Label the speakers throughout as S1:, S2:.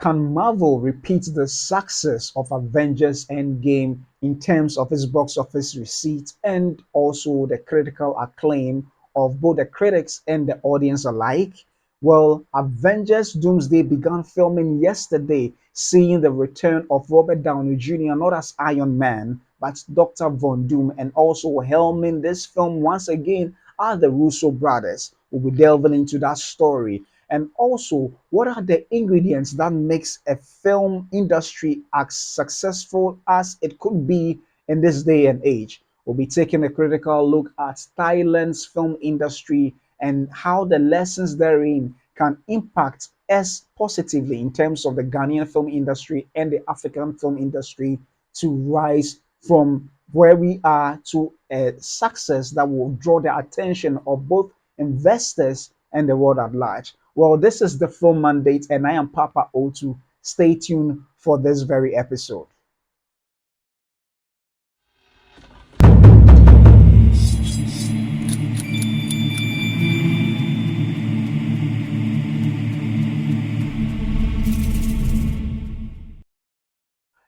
S1: Can Marvel repeat the success of Avengers Endgame in terms of its box office receipts and also the critical acclaim of both the critics and the audience alike? Well, Avengers Doomsday began filming yesterday, seeing the return of Robert Downey Jr. not as Iron Man, but Dr. Von Doom, and also helming this film once again are the Russo brothers. We'll be delving into that story. And also, what are the ingredients that makes a film industry as successful as it could be in this day and age? We'll be taking a critical look at Thailand's film industry and how the lessons therein can impact us positively in terms of the Ghanaian film industry and the African film industry to rise from where we are to a success that will draw the attention of both investors and the world at large. Well, this is the Film Mandate, and I am Papa O2. Stay tuned for this very episode.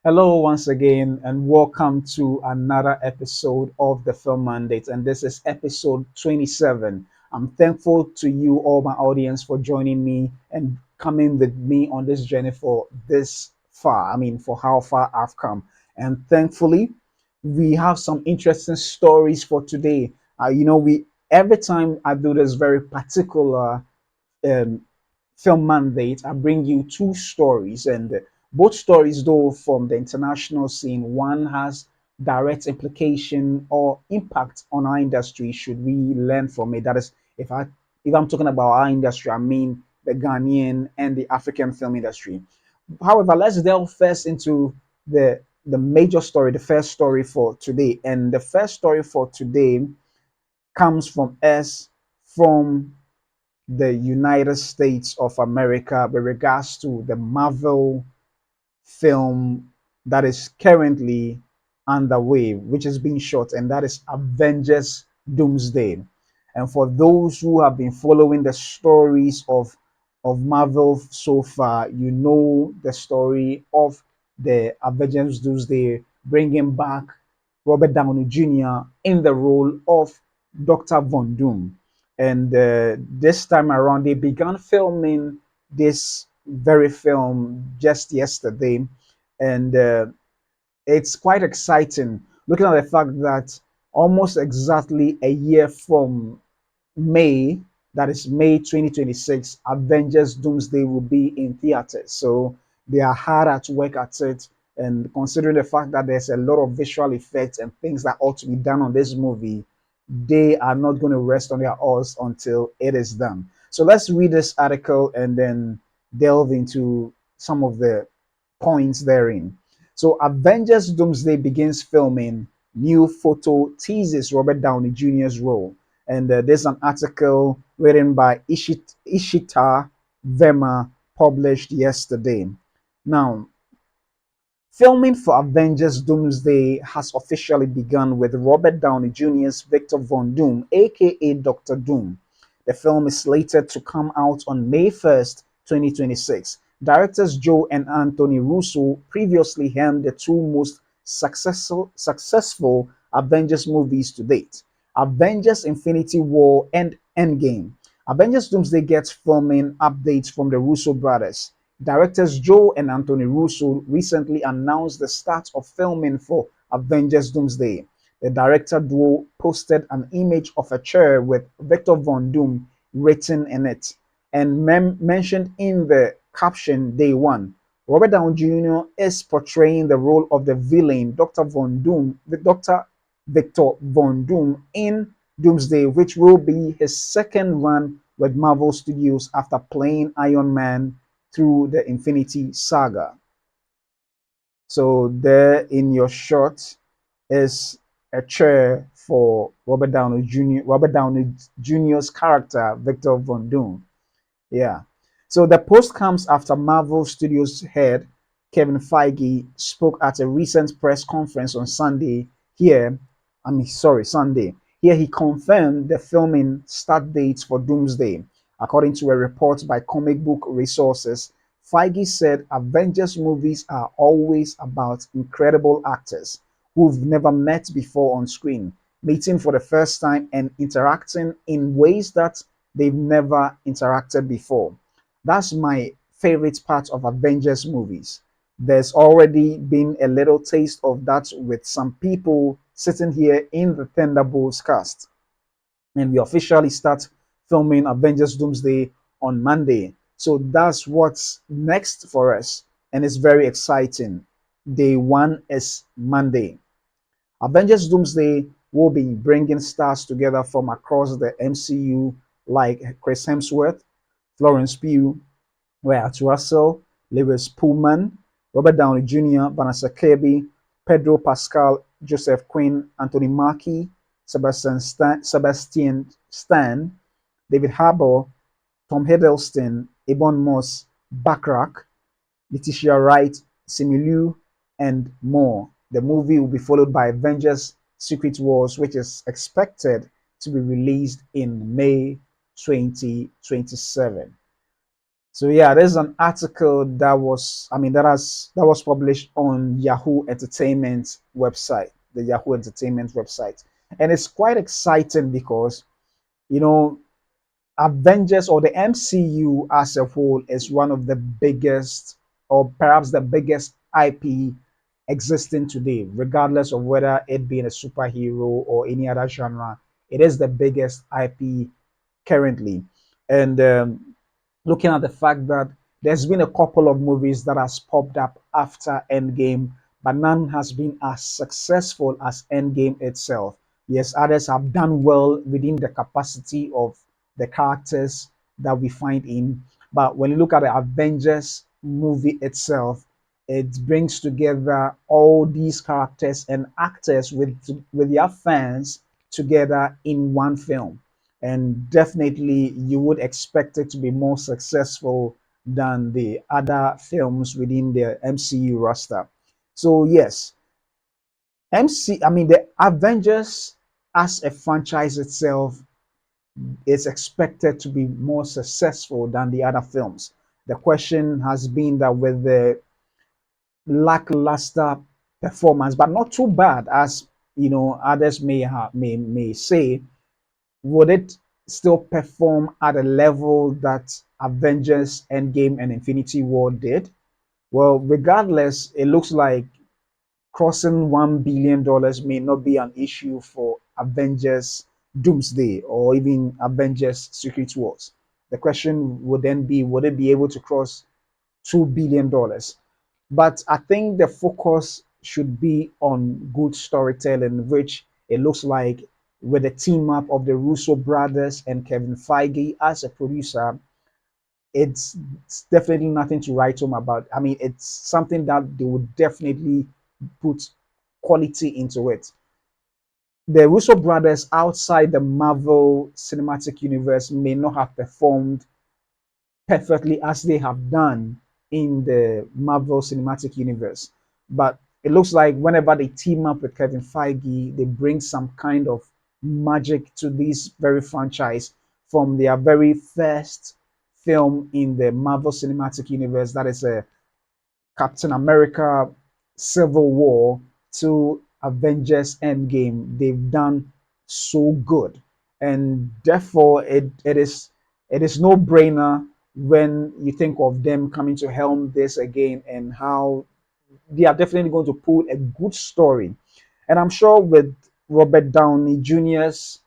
S1: Hello, once again, and welcome to another episode of the Film Mandate. And this is episode 27. I'm thankful to you, all my audience, for joining me and coming with me on this journey for this far. I mean, for how far I've come. And thankfully, we have some interesting stories for today. We every time I do this very particular um, film mandate, I bring you two stories, and both stories, though from the international scene, one has direct implication or impact on our industry. Should we learn from it? That is, if I'm talking about our industry, I mean the Ghanaian and the African film industry. However, let's delve first into the major story, the first story for today, and the first story for today comes from us from the United States of America with regards to the Marvel film that is currently underway, which is being shot, and that is Avengers Doomsday. And for those who have been following the stories of Marvel so far, you know the story of the Avengers Doomsday bringing back Robert Downey Jr. in the role of Dr. Von Doom. And this time around, they began filming this very film just yesterday, and it's quite exciting looking at the fact that almost exactly a year from May, that is May 2026, Avengers Doomsday will be in theaters. So they are hard at work at it. And considering the fact that there's a lot of visual effects and things that ought to be done on this movie, they are not going to rest on their oars until it is done. So let's read this article and then delve into some of the points therein. So Avengers Doomsday begins filming. New photo teases Robert Downey Jr.'s role. And there's an article written by Ishita Verma published yesterday. Now, filming for Avengers Doomsday has officially begun with Robert Downey Jr.'s Victor Von Doom, aka Dr. Doom. The film is slated to come out on May 1st, 2026. Directors Joe and Anthony Russo previously helmed the two most successful Avengers movies to date, Avengers Infinity War and Endgame. Avengers Doomsday gets filming updates from the Russo brothers. Directors Joe and Anthony Russo recently announced the start of filming for Avengers Doomsday. The director duo posted an image of a chair with Victor Von Doom written in it and mentioned in the caption Day One. Robert Downey Jr. is portraying the role of the villain Dr. Victor Von Doom in Doomsday, which will be his second run with Marvel Studios after playing Iron Man through the Infinity Saga. So there in your shot is a chair for Robert Downey Jr. Robert Downey Jr.'s character Victor Von Doom. Yeah. So the post comes after Marvel Studios head Kevin Feige spoke at a recent press conference on Sunday. Sunday. Here he confirmed the filming start dates for Doomsday. According to a report by comic book resources, Feige said Avengers movies are always about incredible actors who've never met before on screen, meeting for the first time and interacting in ways that they've never interacted before. That's my favorite part of Avengers movies. There's already been a little taste of that with some people sitting here in the Thunderbolts cast. And we officially start filming Avengers Doomsday on Monday. So that's what's next for us. And it's very exciting. Day one is Monday. Avengers Doomsday will be bringing stars together from across the MCU like Chris Hemsworth, Florence Pugh, Wyatt Russell, Lewis Pullman, Robert Downey Jr., Vanessa Kirby, Pedro Pascal, Joseph Quinn, Anthony Mackie, Sebastian Stan, David Harbour, Tom Hiddleston, Ebon Moss, Backrack, Letitia Wright, Simu Liu, and more. The movie will be followed by Avengers Secret Wars, which is expected to be released in May 2027. So yeah, there's an article that was, I mean, that was published on Yahoo Entertainment website, the Yahoo Entertainment website, and it's quite exciting because you know Avengers or the MCU as a whole is one of the biggest, or perhaps the biggest IP existing today, regardless of whether it being a superhero or any other genre. It is the biggest IP currently, and looking at the fact that there's been a couple of movies that has popped up after Endgame, but none has been as successful as Endgame itself. Yes, others have done well within the capacity of the characters that we find in, but when you look at the Avengers movie itself, it brings together all these characters and actors with their fans together in one film, and definitely you would expect it to be more successful than the other films within the MCU roster. So yes, I mean the Avengers as a franchise itself is expected to be more successful than the other films. The question has been that with the lackluster performance, but not too bad as others may say, would it still perform at a level that Avengers Endgame and Infinity War did? Well, regardless, it looks like crossing $1 billion may not be an issue for Avengers Doomsday or even Avengers Secret Wars. The question would then be, would it be able to cross $2 billion? But I think the focus should be on good storytelling, which it looks like with the team up of the Russo brothers and Kevin Feige as a producer, it's definitely nothing to write home about. I mean, it's something that they would definitely put quality into it. The Russo brothers outside the Marvel Cinematic Universe may not have performed perfectly as they have done in the Marvel Cinematic Universe. But it looks like whenever they team up with Kevin Feige, they bring some kind of magic to this very franchise from their very first film in the Marvel Cinematic Universe. That is a Captain America Civil War to Avengers Endgame. They've done so good. And therefore it is no brainer when you think of them coming to helm this again, and how they are definitely going to pull a good story. And I'm sure with Robert Downey Jr.'s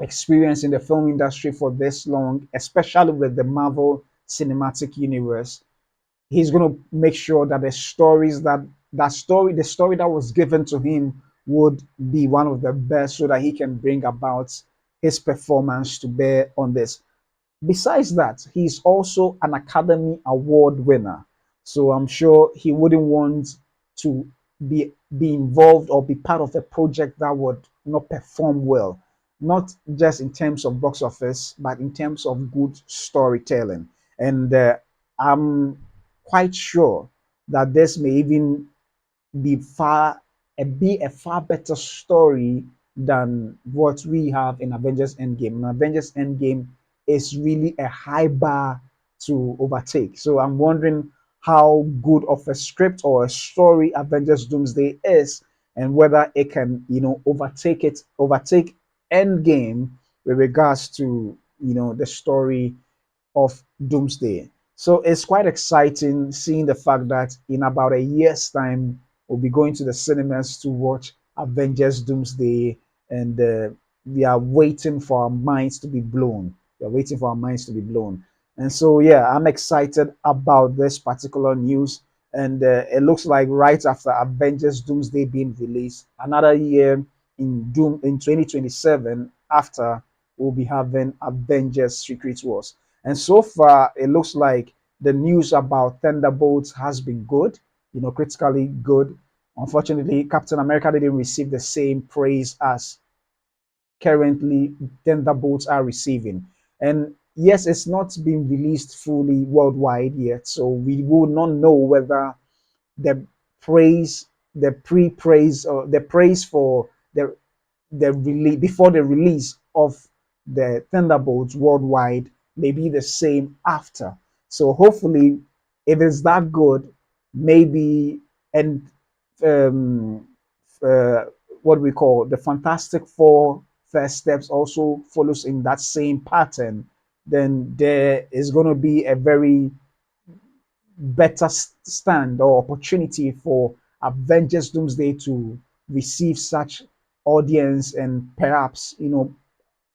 S1: experience in the film industry for this long, especially with the Marvel Cinematic Universe, he's going to make sure that the story that was given to him would be one of the best, so that he can bring about his performance to bear on this. Besides that, he's also an Academy Award winner. So I'm sure he wouldn't want to be involved or be part of a project that would not perform well, not just in terms of box office, but in terms of good storytelling. And I'm quite sure that this may even be a far better story than what we have in Avengers Endgame. And Avengers Endgame is really a high bar to overtake. So I'm wondering how good of a script or a story Avengers Doomsday is, and whether it can, overtake Endgame with regards to, the story of Doomsday. So it's quite exciting seeing the fact that in about a year's time, we'll be going to the cinemas to watch Avengers Doomsday, and we are waiting for our minds to be blown. We are waiting for our minds to be blown. And so, yeah, I'm excited about this particular news. And it looks like right after Avengers Doomsday being released, another year in 2027, after we'll be having Avengers Secret Wars. And so far, it looks like the news about Thunderbolts has been good, critically good. Unfortunately, Captain America didn't receive the same praise as currently Thunderbolts are receiving. And yes, it's not been released fully worldwide yet, so we will not know whether the praise, the pre-praise, or the praise for the release before the release of the Thunderbolts worldwide may be the same after. So hopefully, if it's that good, maybe, and um, uh, what we call the Fantastic Four first steps also follows in that same pattern, then there is going to be a very better stand or opportunity for Avengers Doomsday to receive such audience, and perhaps,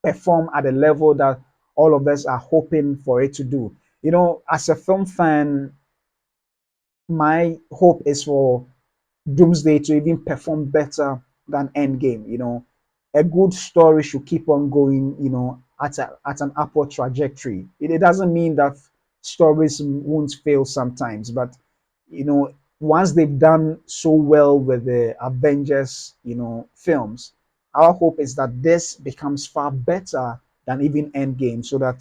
S1: perform at a level that all of us are hoping for it to do. As a film fan, my hope is for Doomsday to even perform better than Endgame. A good story should keep on going, at an upward trajectory. It doesn't mean that stories won't fail sometimes, but you know, once they've done so well with the Avengers, films, our hope is that this becomes far better than even Endgame, so that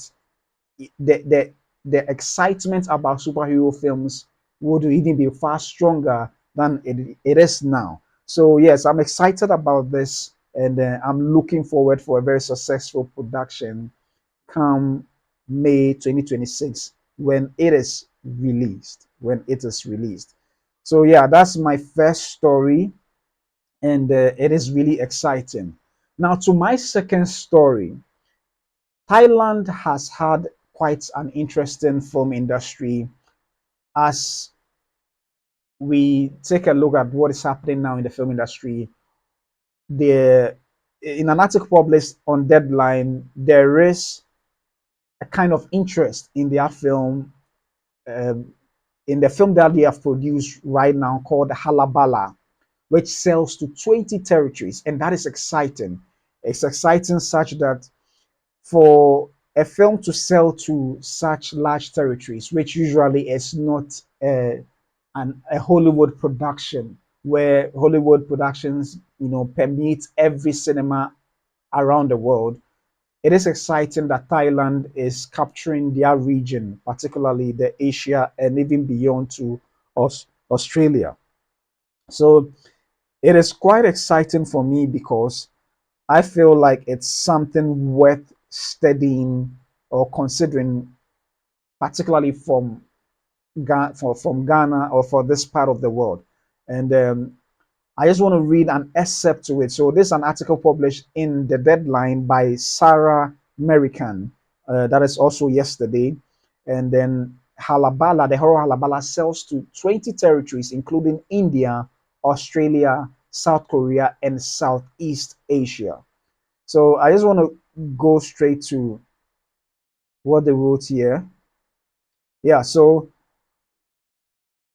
S1: the the the excitement about superhero films would even be far stronger than it is now. So yes, I'm excited about this, and I'm looking forward for a very successful production come May 2026 when it is released. When it is released. So yeah, that's my first story, and it is really exciting. Now to my second story. Thailand has had quite an interesting film industry. As we take a look at what is happening now in the film industry, the in an article published on Deadline, there is a kind of interest in their film, um, in the film that they have produced right now called Halabala, which sells to 20 territories, and that is exciting. It's exciting such that for a film to sell to such large territories, which usually is not a Hollywood production, where Hollywood productions, permeate every cinema around the world. It is exciting that Thailand is capturing their region, particularly the Asia and even beyond to Australia. So it is quite exciting for me because I feel like it's something worth studying or considering, particularly from from Ghana or for this part of the world. And I just want to read an excerpt to it. So this is an article published in the Deadline by Sarah American. That is also yesterday. And then Halabala, the horror Halabala sells to 20 territories, including India, Australia, South Korea, and Southeast Asia. So I just want to go straight to what they wrote here. Yeah, so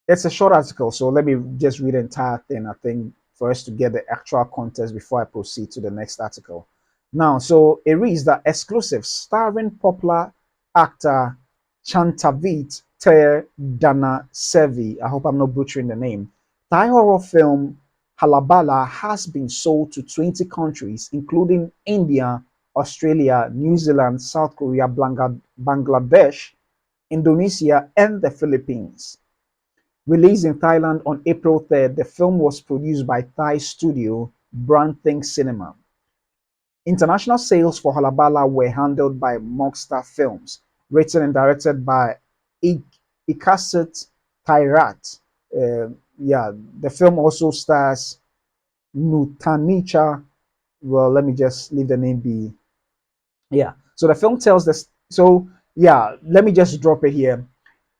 S1: it's a short article, so let me just read the entire thing, I think, for us to get the actual context before I proceed to the next article. Now, so it reads that exclusive starring popular actor Chantavit Ter Dana Sevi. I hope I'm not butchering the name. Thai horror film Halabala has been sold to 20 countries, including India, Australia, New Zealand, South Korea, Bangladesh, Indonesia, and the Philippines. Released in Thailand on April 3rd, the film was produced by Thai studio Brand Think Cinema. International sales for Halabala were handled by Mogstar Films, written and directed by Ik- Ikaset Tairat. Yeah, the film also stars Nutanicha. Well, let me just leave the name be. Yeah. So the film tells this. So yeah, let me just drop it here.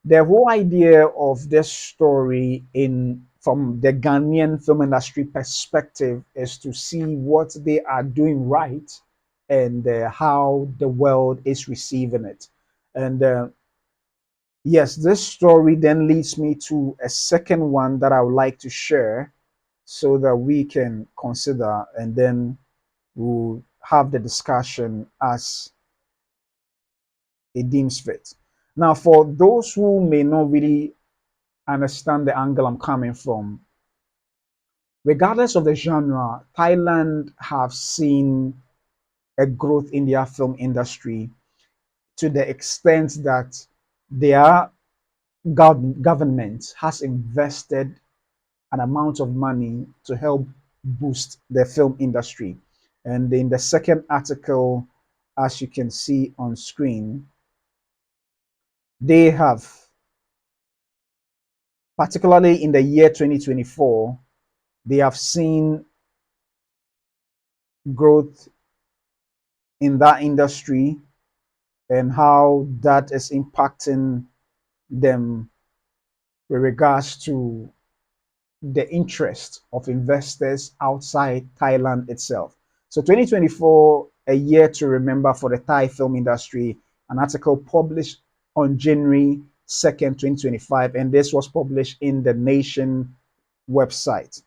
S1: The whole idea of this story in from the Ghanaian film industry perspective is to see what they are doing right and how the world is receiving it. And yes, this story then leads me to a second one that I would like to share so that we can consider and then we'll have the discussion as it deems fit. Now, for those who may not really understand the angle I'm coming from, regardless of the genre, Thailand have seen a growth in their film industry to the extent that their government has invested an amount of money to help boost the film industry. And in the second article, as you can see on screen, they have, particularly in the year 2024, they have seen growth in that industry and how that is impacting them with regards to the interest of investors outside Thailand itself. So 2024, a year to remember for the Thai film industry, an article published on January 2nd, 2025, and this was published in the Nation website.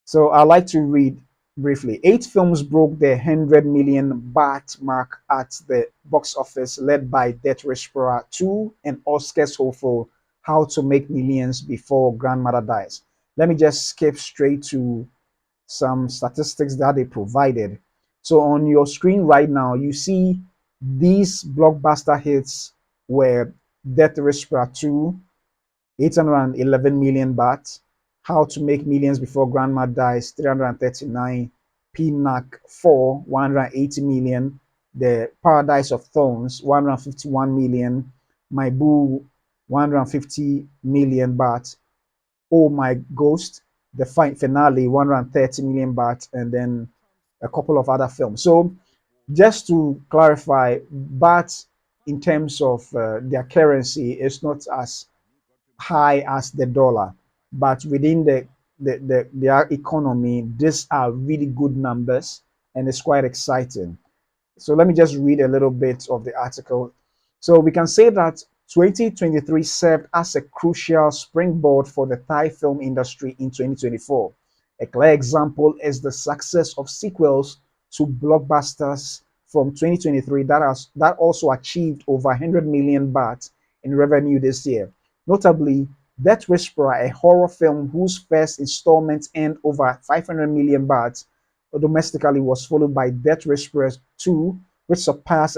S1: So I like to read briefly. Eight films broke the 100 million baht mark at the box office, led by Death Whisperer 2 and Oscars hopeful How to Make Millions Before Grandmother Dies. Let me just skip straight to some statistics that they provided. So on your screen right now, you see these blockbuster hits were Death Whisperer 2, 811 million baht. How to Make Millions Before Grandma Dies, 339. PNAC 4, 180 million. The Paradise of Thorns, 151 million. My Boo, 150 million baht. Oh My Ghost, the finale, 130 million baht, and then a couple of other films. So just to clarify, baht in terms of their currency is not as high as the dollar, but within their economy, these are really good numbers and it's quite exciting. So let me just read a little bit of the article. So we can say that 2023 served as a crucial springboard for the Thai film industry in 2024. A clear example is the success of sequels to blockbusters from 2023 that also achieved over 100 million baht in revenue this year. Notably, Death Whisperer, a horror film whose first installment earned over 500 million baht domestically, was followed by Death Whisperer 2, which surpassed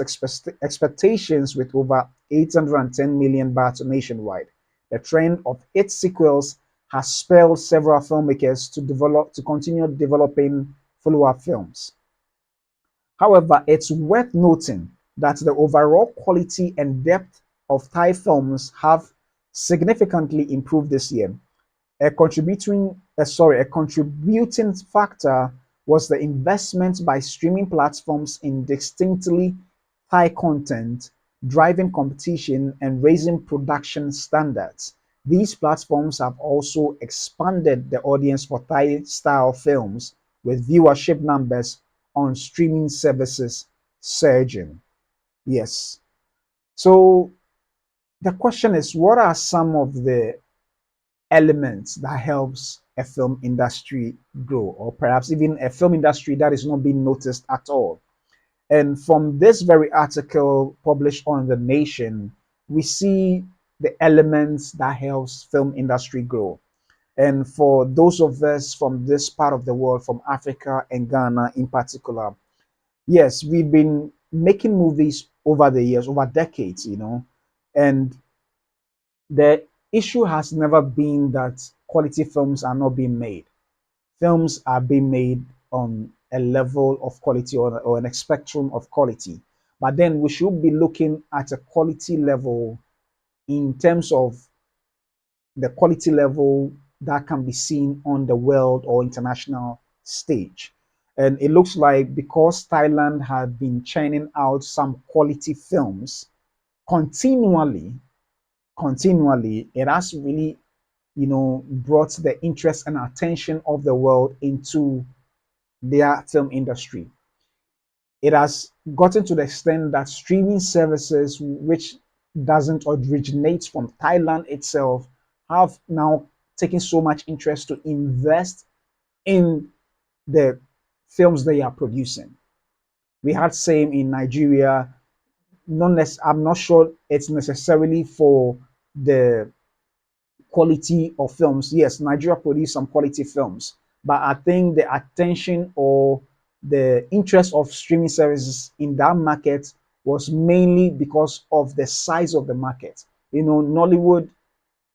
S1: expectations with over 810 million baht nationwide. The trend of its sequels has spurred several filmmakers to continue developing follow-up films. However, it's worth noting that the overall quality and depth of Thai films have significantly improved this year. A contributing factor was the investment by streaming platforms in distinctly Thai content, driving competition and raising production standards. These platforms have also expanded the audience for Thai style films, with viewership numbers on streaming services surging. Yes. So the question is, what are some of the elements that helps a film industry grow, or perhaps even a film industry that is not being noticed at all? And from this very article published on The Nation, we see the elements that helps film industry grow. And for those of us from this part of the world, from Africa and Ghana in particular, yes, we've been making movies over the years, over decades, and the issue has never been that quality films are not being made. Films are being made on a level of quality, or an spectrum of quality. But then we should be looking at a quality level in terms of the quality level that can be seen on the world or international stage. And it looks like because Thailand had been churning out some quality films continually, it has really, brought the interest and attention of the world into their film industry. It has gotten to the extent that streaming services, which doesn't originate from Thailand itself, have now taken so much interest to invest in the films they are producing. We had same in Nigeria. I'm not sure it's necessarily for the quality of films. Yes, Nigeria produced some quality films, but I think the attention or the interest of streaming services in that market was mainly because of the size of the market. Nollywood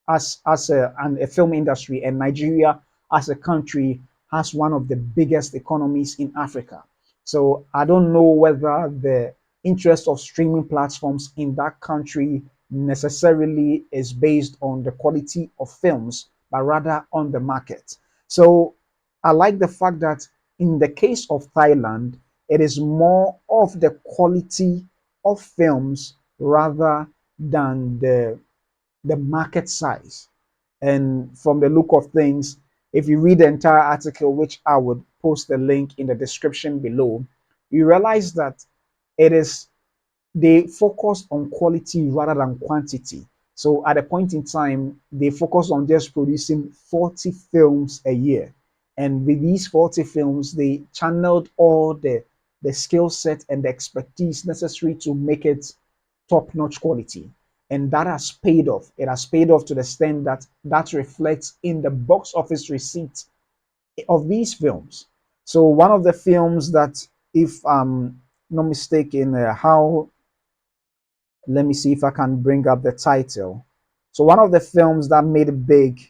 S1: as a film industry, and Nigeria as a country has one of the biggest economies in Africa. So I don't know whether the interest of streaming platforms in that country necessarily is based on the quality of films, but rather on the market. So I like the fact that in the case of Thailand, it is more of the quality of films rather than the market size. And from the look of things, if you read the entire article, which I would post the link in the description below, you realize that it is they focus on quality rather than quantity. So at a point in time, they focus on just producing 40 films a year. And with these 40 films, they channeled all the skill set and the expertise necessary to make it top-notch quality. And that has paid off. It has paid off to the extent that that reflects in the box office receipts of these films. So one of the films that, if I'm not mistaken, how let me see if I can bring up the title. So one of the films that made it big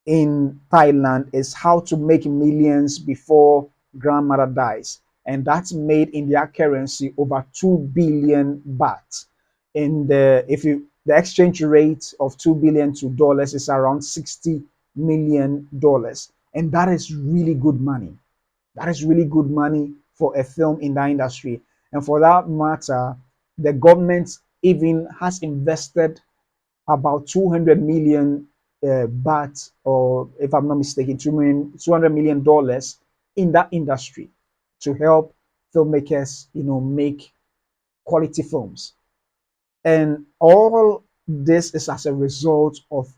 S1: in Thailand is How to Make Millions Before Grandmother Dies. And that's made in their currency over 2 billion baht. In the exchange rate of 2 billion to dollars is around 60 million dollars. And that is really good money. That is really good money for a film in that industry. And for that matter, the government even has invested about 200 million baht, or if I'm not mistaken, $200 million dollars in that industry to help filmmakers, make quality films. And all this is as a result of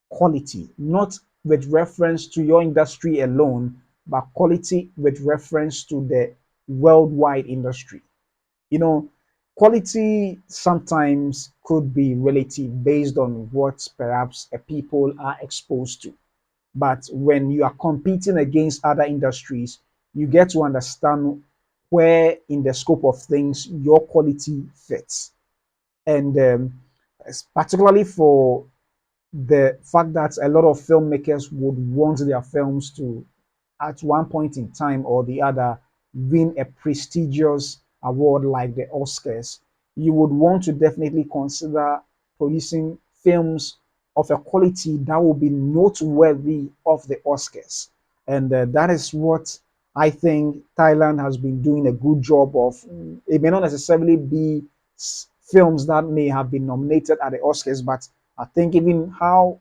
S1: quality, not with reference to your industry alone, but quality with reference to the worldwide industry. You know, quality sometimes could be relative based on what perhaps a people are exposed to. But when you are competing against other industries, you get to understand where in the scope of things your quality fits. And particularly for the fact that a lot of filmmakers would want their films to, at one point in time or the other, win a prestigious award like the Oscars, you would want to definitely consider producing films of a quality that will be noteworthy of the Oscars. And that is what I think Thailand has been doing a good job of. It may not necessarily be films that may have been nominated at the Oscars, but I think even how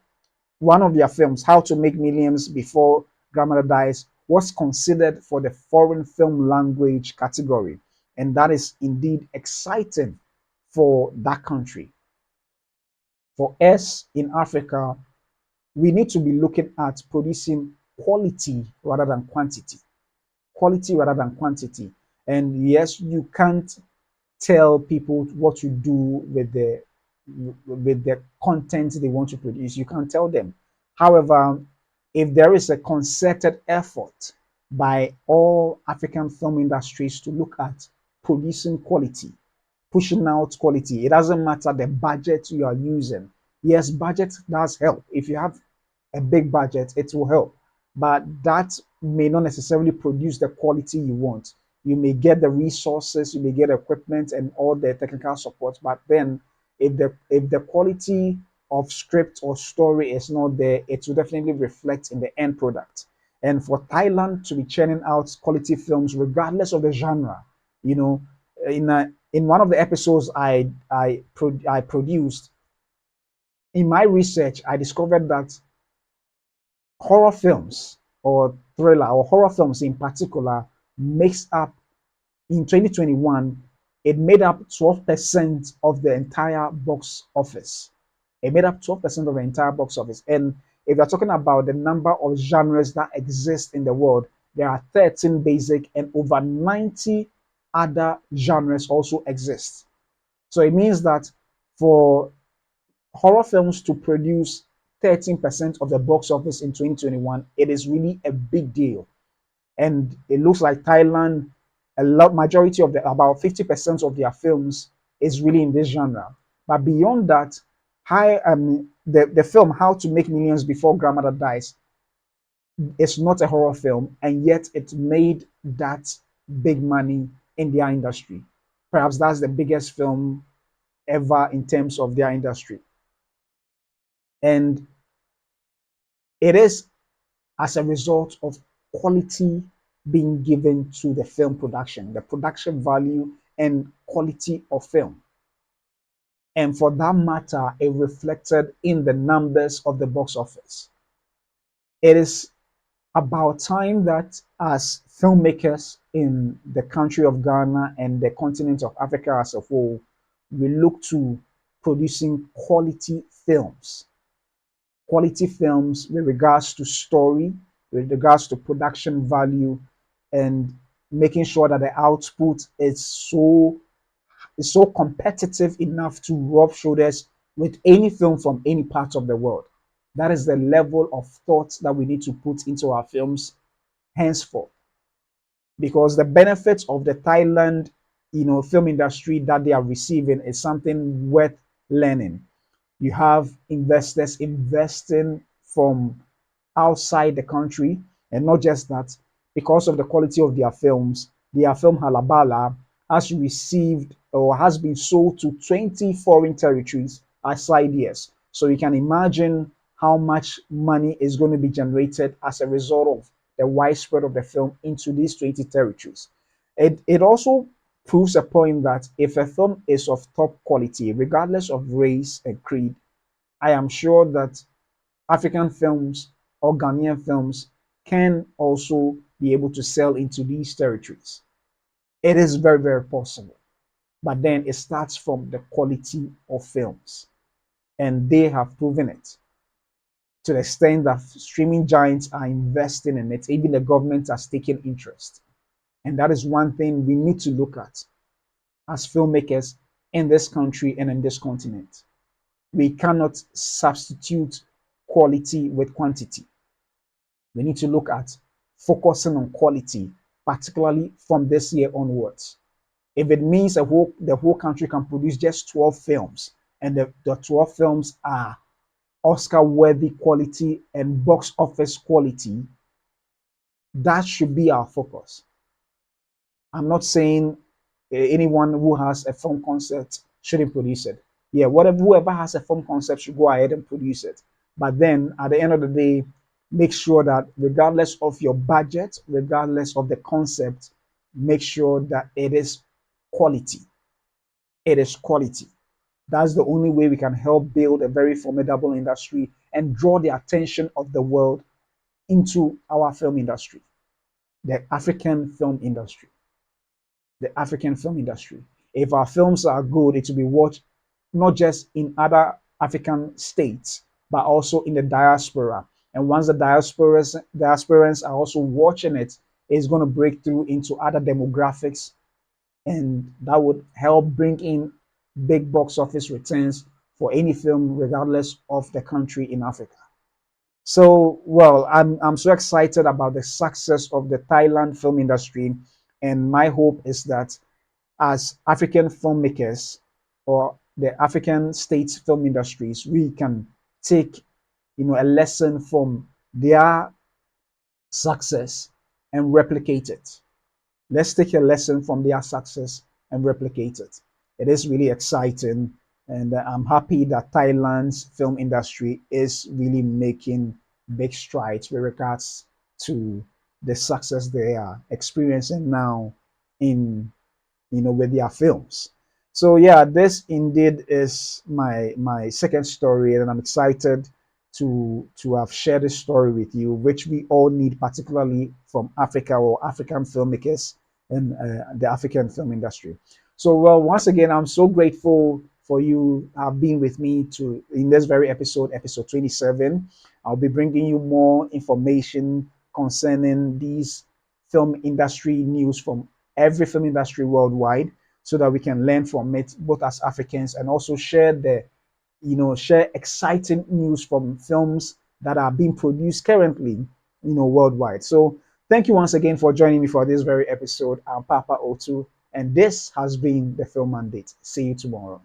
S1: one of their films, How to Make Millions Before Grandmother Dies, was considered for the foreign film language category. And that is indeed exciting for that country. For us in Africa, we need to be looking at producing quality rather than quantity. Quality rather than quantity. And yes, you can't tell people what to do with the content they want to produce. You can't tell them. However, if there is a concerted effort by all African film industries to look at producing quality, pushing out quality, it doesn't matter the budget you are using. Yes, budget does help. If you have a big budget, it will help. But that may not necessarily produce the quality you want. You may get the resources, you may get equipment and all the technical support, but then if the quality of script or story is not there, it will definitely reflect in the end product. And for Thailand to be churning out quality films, regardless of the genre, you know, in one of the episodes I produced, in my research, I discovered that horror films or thriller or horror films in particular makes up in 2021, it made up 12% of the entire box office. It made up 12% of the entire box office. And if you're talking about the number of genres that exist in the world, there are 13 basic and over 90 other genres also exist. So it means that for horror films to produce 13% of the box office in 2021, it is really a big deal. And it looks like Thailand, a lot majority of the about 50% of their films is really in this genre. But beyond that, the film How to Make Millions Before Grandmother Dies is not a horror film, and yet it made that big money in their industry. Perhaps that's the biggest film ever in terms of their industry. And it is as a result of quality being given to the film production, the production value and quality of film. And for that matter, it reflected in the numbers of the box office. It is about time that as filmmakers in the country of Ghana and the continent of Africa as a whole, we look to producing quality films with regards to story, with regards to production value, and making sure that the output is so competitive enough to rub shoulders with any film from any part of the world. That is the level of thought that we need to put into our films henceforth, because the benefits of the Thailand, film industry that they are receiving is something worth learning. You have investors investing from outside the country, and not just that, because of the quality of their film Halabala has received or has been sold to 20 foreign territories aside years. So you can imagine how much money is going to be generated as a result of the widespread of the film into these 20 territories. It also proves a point that if a film is of top quality, regardless of race and creed, I am sure that African films or Ghanaian films can also be able to sell into these territories. It is very, very possible. But then it starts from the quality of films. And they have proven it to the extent that streaming giants are investing in it. Even the government has taken interest. And that is one thing we need to look at as filmmakers in this country and in this continent. We cannot substitute quality with quantity. We need to look at focusing on quality, particularly from this year onwards. If it means the whole country can produce just 12 films, and the 12 films are Oscar worthy quality and box office quality, that should be our focus. I'm not saying anyone who has a film concept shouldn't produce it. Yeah, whoever has a film concept should go ahead and produce it. But then at the end of the day, make sure that regardless of your budget, regardless of the concept, make sure that it is quality. It is quality. That's the only way we can help build a very formidable industry and draw the attention of the world into our film industry, the African film industry. The African film industry. If our films are good, it will be watched not just in other African states, but also in the diaspora. And once the diasporans are also watching it, it's going to break through into other demographics, and that would help bring in big box office returns for any film, regardless of the country in Africa. So, well, I'm so excited about the success of the Thailand film industry, and my hope is that as African filmmakers or the African state film industries, we can take a lesson from their success and replicate it. Let's take a lesson from their success and replicate it. It is really exciting, And I'm happy that Thailand's film industry is really making big strides with regards to the success they are experiencing now in with their films. So yeah, this indeed is my second story, and I'm excited to have shared this story with you, which we all need, particularly from Africa or African filmmakers and the African film industry. So well, once again, I'm so grateful for you being with me to in this very episode, episode 27. I'll be bringing you more information concerning these film industry news from every film industry worldwide so that we can learn from it both as Africans and also share share exciting news from films that are being produced currently worldwide. So thank you once again for joining me for this very episode. I'm Papa O2, and this has been the Film Mandate. See you tomorrow.